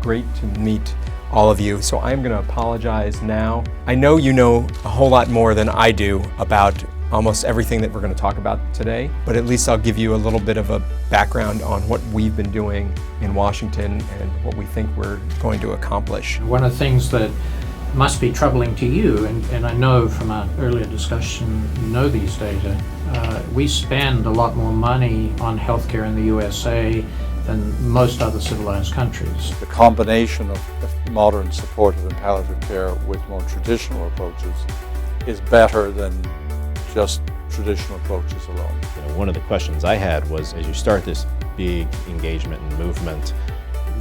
great to meet all of you. So I'm going to apologize now. I know you know a whole lot more than I do about almost everything that we're going to talk about today, but at least I'll give you a little bit of a background on what we've been doing in Washington and what we think we're going to accomplish. One of the things that must be troubling to you, and I know from our earlier discussion, you know these data, we spend a lot more money on healthcare in the USA than most other civilized countries. The combination of modern supportive and palliative care with more traditional approaches is better than just traditional approaches alone. One of the questions I had was, as you start this big engagement and movement,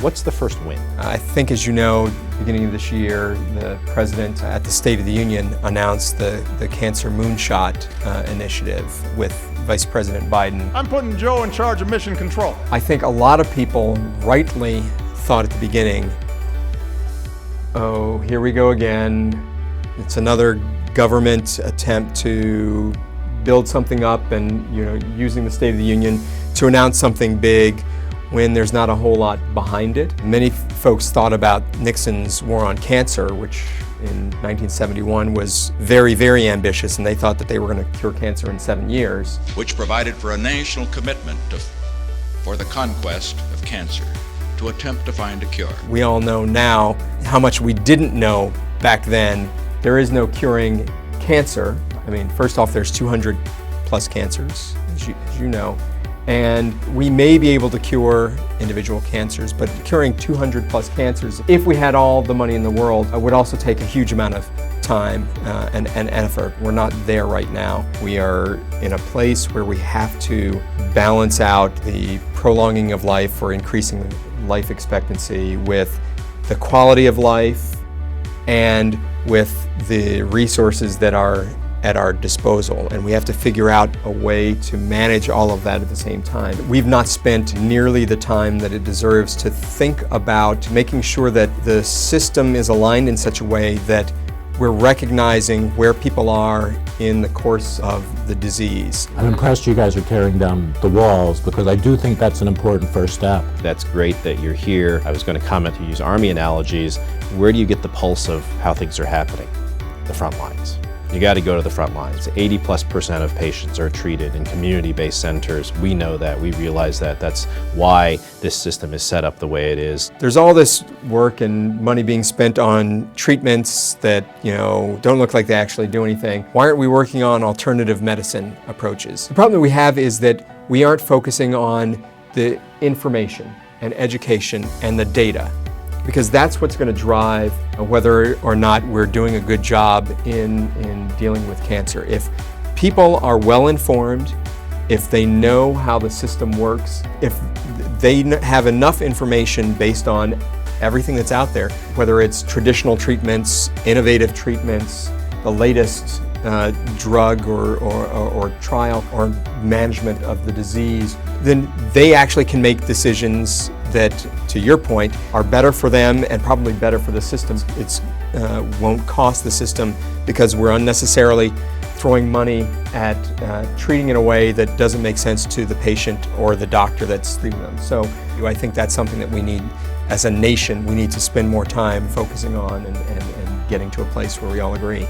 what's the first win? I think, as you know, beginning of this year, the President at the State of the Union announced the Cancer Moonshot initiative with Vice President Biden. I'm putting Joe in charge of mission control. I think a lot of people rightly thought at the beginning, oh, here we go again. It's another government attempt to build something up and using the State of the Union to announce something big when there's not a whole lot behind it. Many folks thought about Nixon's war on cancer, which in 1971 was very, very ambitious, and they thought that they were going to cure cancer in 7 years. Which provided for a national commitment for the conquest of cancer, to attempt to find a cure. We all know now how much we didn't know back then. There is no curing cancer. I mean, first off, there's 200 plus cancers, as you know. And we may be able to cure individual cancers, but curing 200 plus cancers, if we had all the money in the world, would also take a huge amount of time and effort. We're not there right now. We are in a place where we have to balance out the prolonging of life or increasing life expectancy with the quality of life and with the resources that are at our disposal, and we have to figure out a way to manage all of that at the same time. We've not spent nearly the time that it deserves to think about making sure that the system is aligned in such a way that we're recognizing where people are in the course of the disease. I'm impressed you guys are tearing down the walls, because I do think that's an important first step. That's great that you're here. I was going to comment, to use Army analogies, where do you get the pulse of how things are happening? The front lines. You got to go to the front lines. 80+% of patients are treated in community-based centers. We know that, we realize that. That's why this system is set up the way it is. There's all this work and money being spent on treatments that, don't look like they actually do anything. Why aren't we working on alternative medicine approaches? The problem that we have is that we aren't focusing on the information and education and the data, because that's what's going to drive whether or not we're doing a good job in dealing with cancer. If people are well informed, if they know how the system works, if they have enough information based on everything that's out there, whether it's traditional treatments, innovative treatments, the latest drug or trial or management of the disease, then they actually can make decisions that, to your point, are better for them and probably better for the system. It won't cost the system because we're unnecessarily throwing money at treating in a way that doesn't make sense to the patient or the doctor that's treating them. So I think that's something that we need, as a nation, we need to spend more time focusing on and getting to a place where we all agree.